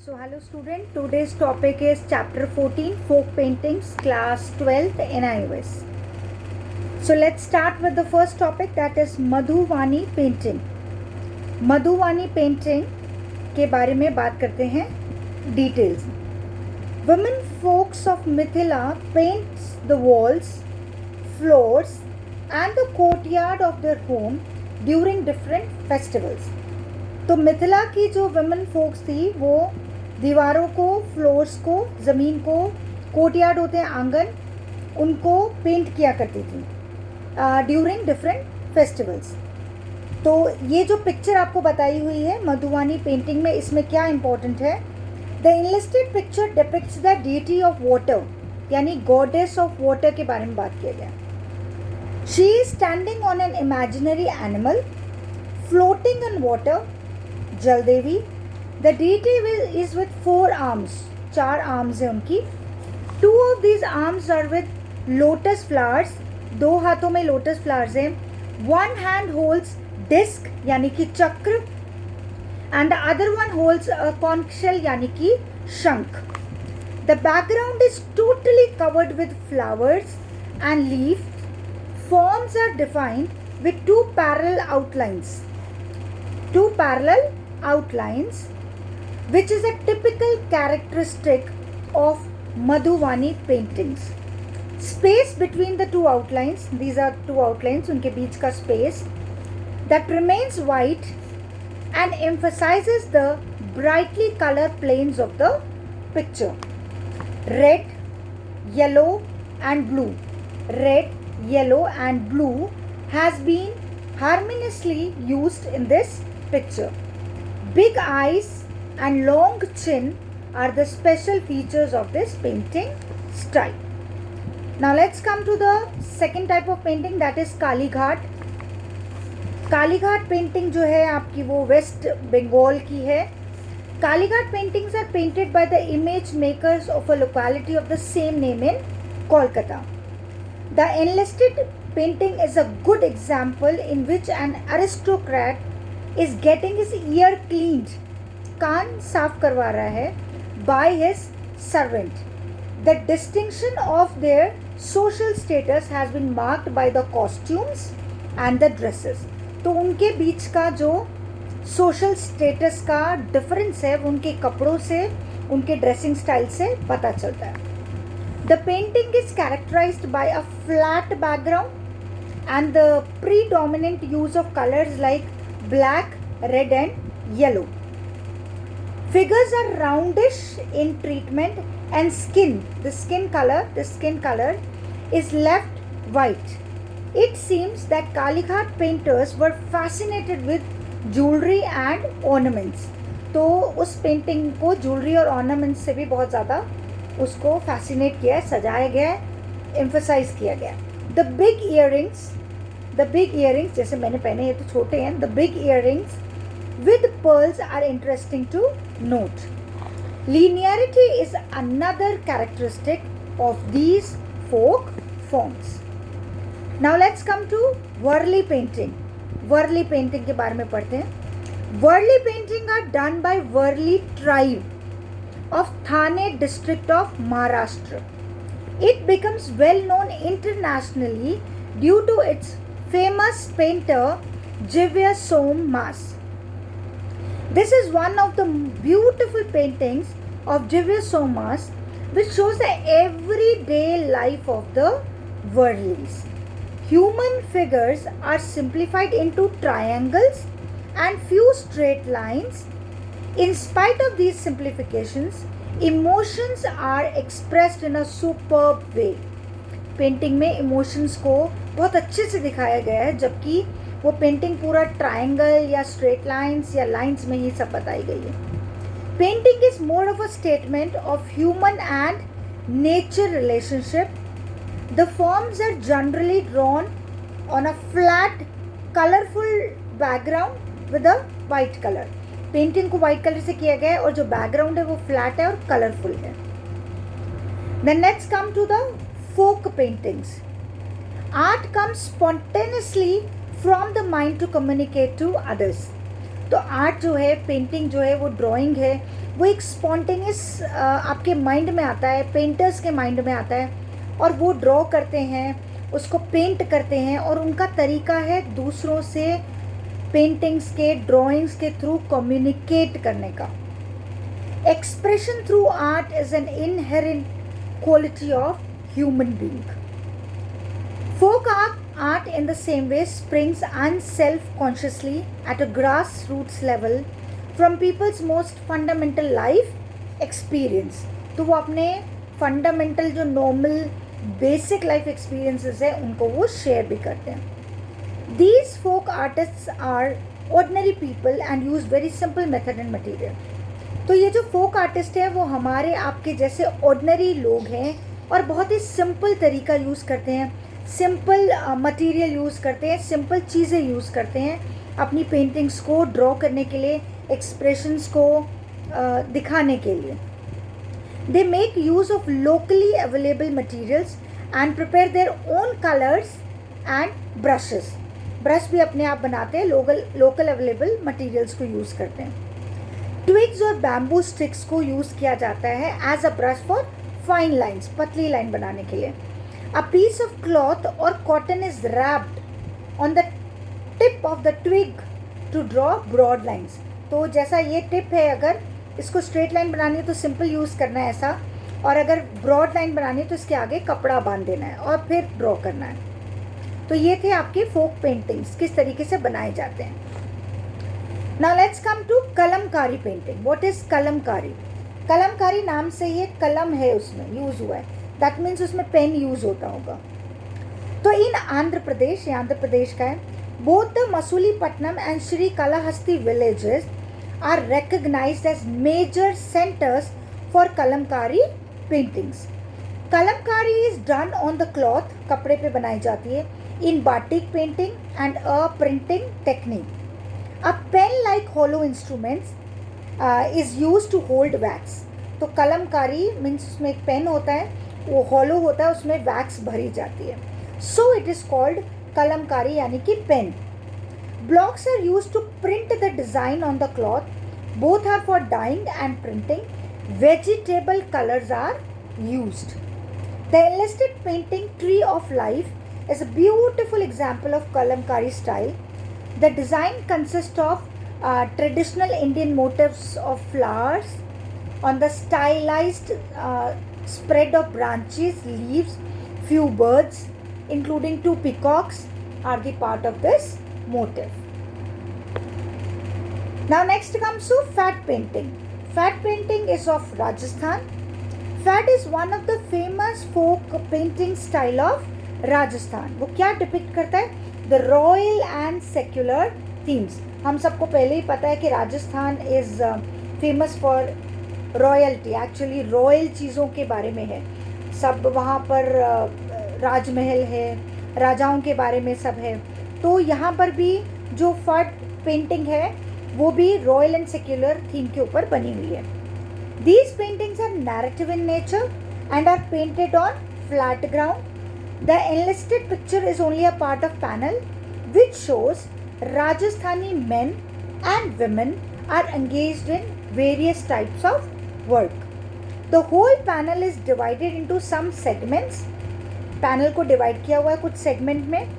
So hello student, today's topic is chapter 14 folk paintings class 12th NIOS. So let's start with the first topic, that is Madhubani painting. Madhubani painting के बारे में बात करते हैं details. Women folks of Mithila paints the walls, floors and the courtyard of their home during different festivals. तो मिथिला की जो women focus थी वो दीवारों को, फ्लोर्स को, ज़मीन को, कोर्टयार्ड होते हैं आंगन, उनको पेंट किया करती थी ड्यूरिंग डिफरेंट फेस्टिवल्स. तो ये जो पिक्चर आपको बताई हुई है मधुवानी पेंटिंग में, इसमें क्या इम्पोर्टेंट है? The enlisted picture depicts the deity of water, यानी गॉडेस ऑफ वाटर के बारे में बात किया गया. She is standing on an imaginary animal floating in water, जल देवी. The deity is with 4 arms, 4 arms है उनकी. 2 of these arms are with lotus flowers, 2 हाथों में lotus flowers हैं. 1 hand holds disc यानी कि चक्र, and the other one holds a conch shell यानी कि शंख. The background is totally covered with flowers and leaves. Forms are defined with 2 parallel outlines. 2 parallel outlines, which is a typical characteristic of Madhuvani paintings. Space between the 2 outlines, these are 2 outlines, उनके बीच का space that remains white and emphasizes the brightly colored planes of the picture. Red, yellow and blue. Red, yellow and blue has been harmoniously used in this picture. Big eyes and long chin are the special features of this painting style. Now let's come to the second type of painting, that is Kalighat. Kalighat painting जो है आपकी वो west Bengal की है. Kalighat paintings are painted by the image makers of a locality of the same name in Kolkata. The enlisted painting is a good example in which an aristocrat is getting his ear cleaned, कान साफ करवा रहा है, by his servant. The distinction of their social status has been marked by the costumes and the dresses. तो उनके बीच का जो social status का difference है वो उनके कपड़ों से, उनके ड्रेसिंग स्टाइल से पता चलता है. The painting is characterized by a flat background and the predominant use of colors like black, red and yellow. Figures are roundish in treatment and the skin color is left white. It seems that Kalighat painters were fascinated with jewelry and ornaments. तो उस painting को jewellery और ornaments से भी बहुत ज़्यादा उसको fascinate किया है, सजाया गया है, एम्फसाइज किया गया. द बिग इयरिंग्स जैसे मैंने पहने, ये तो छोटे हैं. The big earrings with pearls are interesting to note. Linearity is another characteristic of these folk forms. Now let's come to Worli painting. Worli painting के बारे में पढ़ते हैं. Worli painting are done by Worli tribe of Thane district of Maharashtra. It becomes well known internationally due to its famous painter Jivya Somas. This is one of the beautiful paintings of Jivya Somas, which shows the everyday life of the Worlis. Human figures are simplified into triangles and few straight lines. In spite of these simplifications, emotions are expressed in a superb way. Painting में emotions को बहुत अच्छे से दिखाया गया है, जबकि वो पेंटिंग पूरा ट्रायंगल या स्ट्रेट लाइंस या लाइंस में ही सब बताई गई है. Painting is more of a statement of human and nature relationship. The forms are generally drawn on a flat colourful background with a white colour. Painting को white colour से किया गया है और जो बैकग्राउंड है वो फ्लैट है और कलरफुल है. Then let's come to the folk paintings. Art comes spontaneously from the mind to communicate to others. तो आर्ट जो है, पेंटिंग जो है, वो ड्राइंग है, वो एक स्पॉन्टेनियस आपके माइंड में आता है, पेंटर्स के माइंड में आता है, और वो ड्रॉ करते हैं, उसको पेंट करते हैं, और उनका तरीका है दूसरों से पेंटिंग्स के, ड्राइंग्स के थ्रू कम्युनिकेट करने का. Expression through art is an inherent quality of human being. Folk art in the same way springs unself-consciously at a grassroots level from people's most fundamental life experience. तो वो अपने fundamental जो normal basic life experiences है उनको वो share भी करते हैं. These folk artists are ordinary people and use very simple method and material. तो ये जो folk artist है वो हमारे आपके जैसे ordinary लोग हैं और बहुत ही simple तरीका यूज़ करते हैं, सिंपल मटेरियल यूज़ करते हैं, सिंपल चीज़ें यूज़ करते हैं अपनी पेंटिंग्स को ड्रॉ करने के लिए, एक्सप्रेशंस को दिखाने के लिए. They make use of locally available materials and prepare their own colours and brushes. Brush भी अपने आप बनाते हैं, लोकल अवेलेबल मटेरियल्स को यूज़ करते हैं. ट्विग्स और बैम्बू स्टिक्स को यूज़ किया जाता है as a brush for fine lines, पतली लाइन बनाने के लिए. A piece of cloth or cotton is wrapped on the tip of the twig to draw broad lines. तो जैसा ये टिप है, अगर इसको स्ट्रेट लाइन बनानी है तो सिंपल यूज़ करना है ऐसा, और अगर ब्रॉड लाइन बनानी है तो इसके आगे कपड़ा बांध देना है और फिर ड्रॉ करना है. तो ये थे आपके फोक पेंटिंग्स, किस तरीके से बनाए जाते हैं. Now let's come to Kalamkari painting. What is Kalamkari? Kalamkari नाम से ये कलम है उसमें यूज़ हुआ है, दैट मीन्स उसमें पेन यूज़ होता होगा. तो इन आंध्र प्रदेश, ये आंध्र प्रदेश का है, both the Masulipatnam and Shri Kalahasti villages are recognised as major centres for kalamkari paintings. Kalamkari is done on the cloth, कपड़े पे बनाई जाती है, in batik painting and a printing technique. A pen like hollow instruments is use to hold wax. तो kalamkari means उसमें एक pen होता है, वो हॉलो होता है, उसमें वैक्स भरी जाती है. So it is called Kalamkari, यानी कि pen. Blocks are use to print the design on the cloth. Both are for dyeing and printing. Vegetable colours are used. The illustrated painting tree of life is a beautiful example of Kalamkari style. The design consist of traditional Indian motifs of flowers on the stylized spread of branches, leaves, few birds, including 2 peacocks, are the part of this motif. Now next comes to fat painting. Fat painting is of Rajasthan. Fat is one of the famous folk painting style of Rajasthan. वो क्या depict करता है? The royal and secular themes. हम सबको पहले ही पता है कि Rajasthan is famous for royalty, actually royal चीज़ों के बारे में है सब. वहाँ पर राजमहल है, राजाओं के बारे में सब है. तो यहाँ पर भी जो फट पेंटिंग है वो भी रॉयल एंड सेक्युलर थीम के ऊपर बनी हुई है. These paintings are narrative in nature and are painted on flat ground. The enlisted picture is only a part of panel which shows Rajasthani men and women are engaged in various types of work. The whole panel is divided into some segments. Panel को divide किया हुआ है कुछ segment में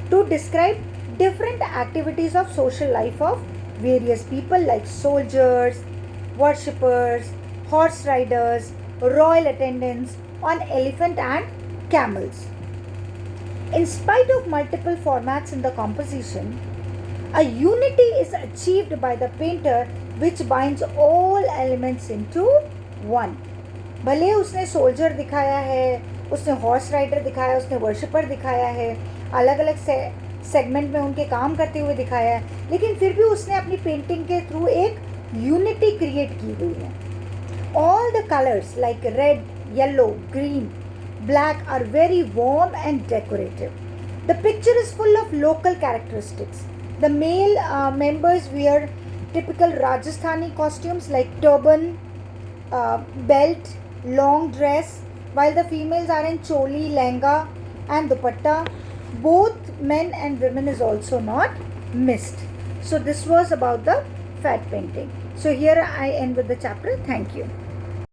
to describe different activities of social life of various people like soldiers, worshippers, horse riders, royal attendants on elephant and camels. In spite of multiple formats in the composition, a unity is achieved by the painter which binds all elements into one. भले उसने soldier दिखाया है, उसने horse rider दिखाया, उसने worshipper दिखाया है, अलग अलग सेगमेंट में उनके काम करते हुए दिखाया है, लेकिन फिर भी उसने अपनी पेंटिंग के थ्रू एक यूनिटी क्रिएट की हुई है. All the colors like red, yellow, green, black are very warm and decorative. The picture is full of local characteristics. The male members wear typical Rajasthani costumes like turban, belt, long dress, while the females are in choli, lehenga and dupatta. Both men and women is also not missed. So this was about the fat painting. So here I end with the chapter. Thank you.